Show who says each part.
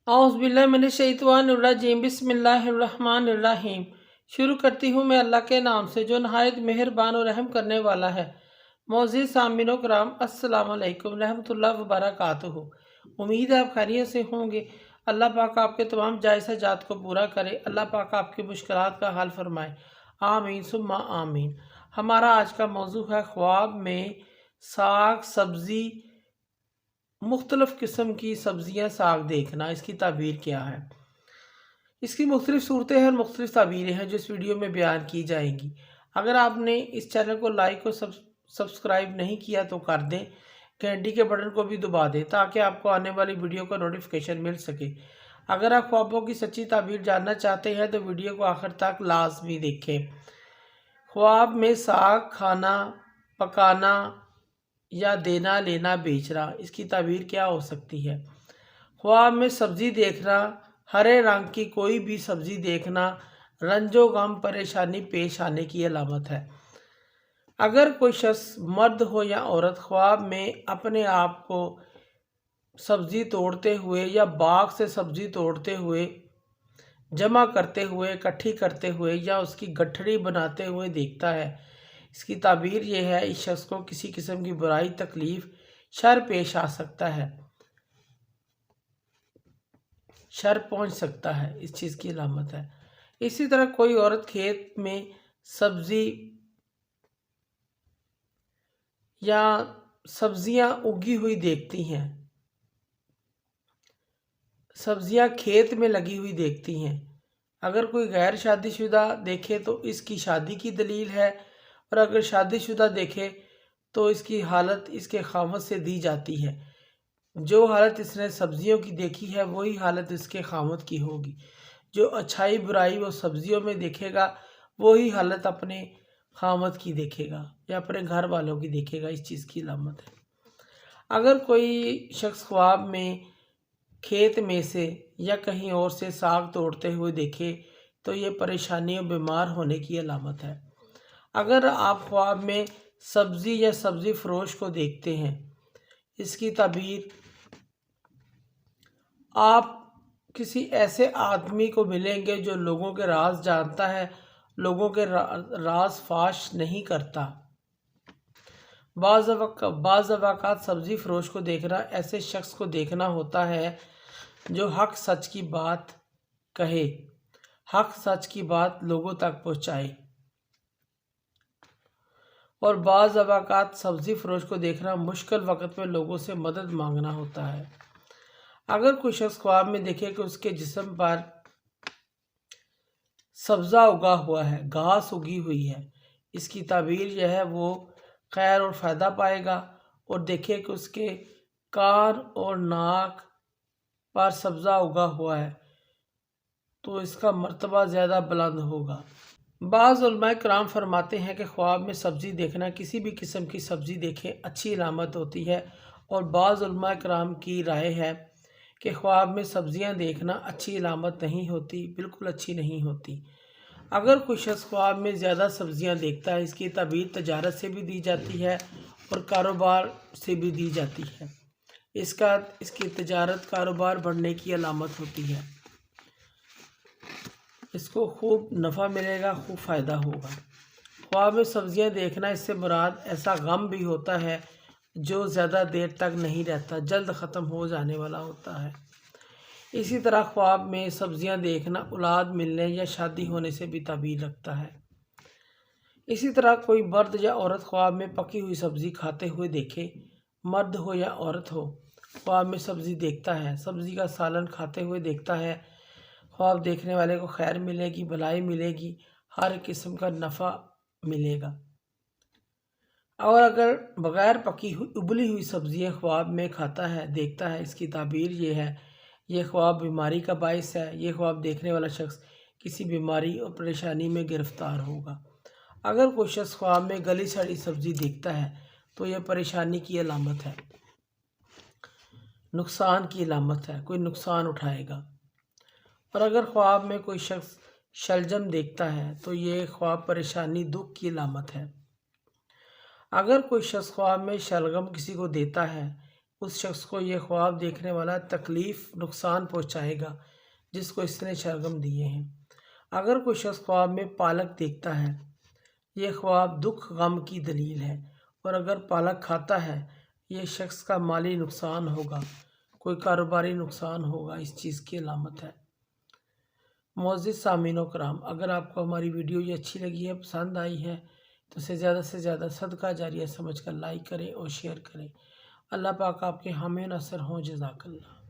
Speaker 1: औज़ुबिल्लाहि बिस्मिल्लाहिर्रहमानिर्रहीम। शुरू करती हूँ मैं अल्लाह के नाम से जो नहायत मेहरबान और रहम करने वाला है। मोअज़्ज़िज़ सामिनो कराम, अस्सलामु अलैकुम रहमतुल्लाहि व बरकातुहू। उम्मीद है आप खैरियत से होंगे। अल्लाह पाक आपके तमाम जायज़ हजात को पूरा करे। अल्लाह पाक आपकी मुश्किलात का हल फरमाए। आमीन सुम्मा आमीन। हमारा आज का मौजू है ख्वाब में साग सब्ज़ी, मुख्तलिफ़ किस्म की सब्ज़ियाँ साग देखना। इसकी ताबीर क्या है? इसकी मुख्तलिफ़ सूरतें हैं और मुख्तलिफ़ ताबीरें हैं जो इस वीडियो में बयान की जाएंगी। अगर आपने इस चैनल को लाइक और सब्सक्राइब नहीं किया तो कर दें, घंटी के बटन को भी दबा दें ताकि आपको आने वाली वीडियो का नोटिफिकेशन मिल सके। अगर आप ख्वाबों की सच्ची ताबीर जानना चाहते हैं तो वीडियो को आखिर तक लाजमी देखें। ख्वाब में साग खाना, पकाना या देना लेना बेचना, इसकी ताबीर क्या हो सकती है? ख्वाब में सब्ज़ी देखना, हरे रंग की कोई भी सब्ज़ी देखना रंजो गम परेशानी पेश आने की अलामत है। अगर कोई शख्स मर्द हो या औरत ख्वाब में अपने आप को सब्ज़ी तोड़ते हुए या बाग से सब्ज़ी तोड़ते हुए, जमा करते हुए, इकट्ठी करते हुए या उसकी गठड़ी बनाते हुए देखता है, इसकी ताबीर ये है इस शख्स को किसी किस्म की बुराई, तकलीफ़, शर पेश आ सकता है, शर पहुंच सकता है, इस चीज़ की अलामत है। इसी तरह कोई औरत खेत में सब्ज़ी या सब्ज़ियां उगी हुई देखती हैं, सब्ज़ियां खेत में लगी हुई देखती हैं। अगर कोई गैर शादीशुदा देखे तो इसकी शादी की दलील है, और अगर शादीशुदा देखे तो इसकी हालत इसके खामद से दी जाती है। जो हालत इसने सब्जियों की देखी है वही हालत इसके खामद की होगी। जो अच्छाई बुराई वो सब्जियों में देखेगा वही हालत अपने खामद की देखेगा या अपने घर वालों की देखेगा। इस चीज़ की अलामत है। अगर कोई शख्स ख्वाब में खेत में से या कहीं और से साग तोड़ते हुए देखे तो ये परेशानी और बीमार होने की अलामत है। अगर आप ख्वाब में सब्ज़ी या सब्ज़ी फरोश को देखते हैं, इसकी ताबीर आप किसी ऐसे आदमी को मिलेंगे जो लोगों के राज जानता है, लोगों के राज फाश नहीं करता। बाज़ अवाक़ात सब्ज़ी फरोश को देखना ऐसे शख्स को देखना होता है जो हक सच की बात कहे, हक सच की बात लोगों तक पहुँचाए। और बाज़ अवाक़ात सब्ज़ी फरोश को देखना मुश्किल वक़्त में लोगों से मदद मांगना होता है। अगर कोई शख्स ख्वाब में देखे कि उसके जिस्म पर सब्ज़ा उगा हुआ है, घास उगी हुई है, इसकी ताबीर यह है वो खैर और फ़ायदा पाएगा। और देखे कि उसके कान और नाक पर सब्ज़ा उगा हुआ है तो इसका मर्तबा ज़्यादा बुलंद होगा। बाज़ उलमाए कराम फरमाते हैं कि ख्वाब में सब्ज़ी देखना, किसी भी किस्म की सब्ज़ी देखें, अच्छी अलामत होती है। और बाज़ उलमाए कराम की राय है कि ख्वाब में सब्ज़ियां देखना अच्छी अलामत नहीं होती, बिल्कुल अच्छी नहीं होती। अगर कोई शख्स ख्वाब में ज़्यादा सब्ज़ियां देखता है, इसकी ताबीर तजारत से भी दी जाती है और कारोबार से भी दी जाती है। इसकी तजारत कारोबार बढ़ने की अलामत होती है, इसको खूब नफ़ा मिलेगा, खूब फ़ायदा होगा। ख्वाब में सब्ज़ियां देखना, इससे मुराद ऐसा गम भी होता है जो ज़्यादा देर तक नहीं रहता, जल्द ख़त्म हो जाने वाला होता है। इसी तरह ख्वाब में सब्ज़ियां देखना औलाद मिलने या शादी होने से भी ताबीर रखता है। इसी तरह कोई मर्द या औरत ख्वाब में पकी हुई सब्ज़ी खाते हुए देखे, मर्द हो या औरत हो, ख्वाब में सब्ज़ी देखता है, सब्ज़ी का सालन खाते हुए देखता है, ख्वाब देखने वाले को खैर मिलेगी, भलाई मिलेगी, हर किस्म का नफ़ा मिलेगा। और अगर बग़ैर पकी हुई उबली हुई सब्ज़ियाँ ख्वाब में खाता है, देखता है, इसकी ताबीर ये है ये ख्वाब बीमारी का बाइस है। ये ख्वाब देखने वाला शख्स किसी बीमारी और परेशानी में गिरफ़्तार होगा। अगर कोई शख्स ख्वाब में गली सड़ी सब्ज़ी देखता है तो यह परेशानी की अलामत है, नुकसान की अलामत है, कोई नुकसान उठाएगा। और अगर ख्वाब में कोई शख्स शलजम देखता है तो ये ख्वाब परेशानी, दुख की अलामत है। अगर कोई शख्स ख्वाब में शलगम किसी को देता है, اس شخص کو یہ خواب دیکھنے والا تکلیف نقصان پہنچائے گا جس کو اس نے شلگم دیے ہیں۔ اگر کوئی شخص خواب میں پالک دیکھتا ہے، یہ خواب دکھ غم کی دلیل ہے، اور اگر پالک کھاتا ہے یہ شخص کا مالی نقصان ہوگا، کوئی کاروباری نقصان ہوگا، اس چیز کی علامت ہے۔ معزز سامعین و کرام، اگر آپ کو ہماری ویڈیو یہ اچھی لگی ہے، پسند آئی ہے، تو اسے زیادہ سے زیادہ صدقہ جاریہ سمجھ کر لائک کریں اور شیئر کریں۔ اللہ پاک آپ کے حامی و ناصر ہوں۔ جزاک اللہ۔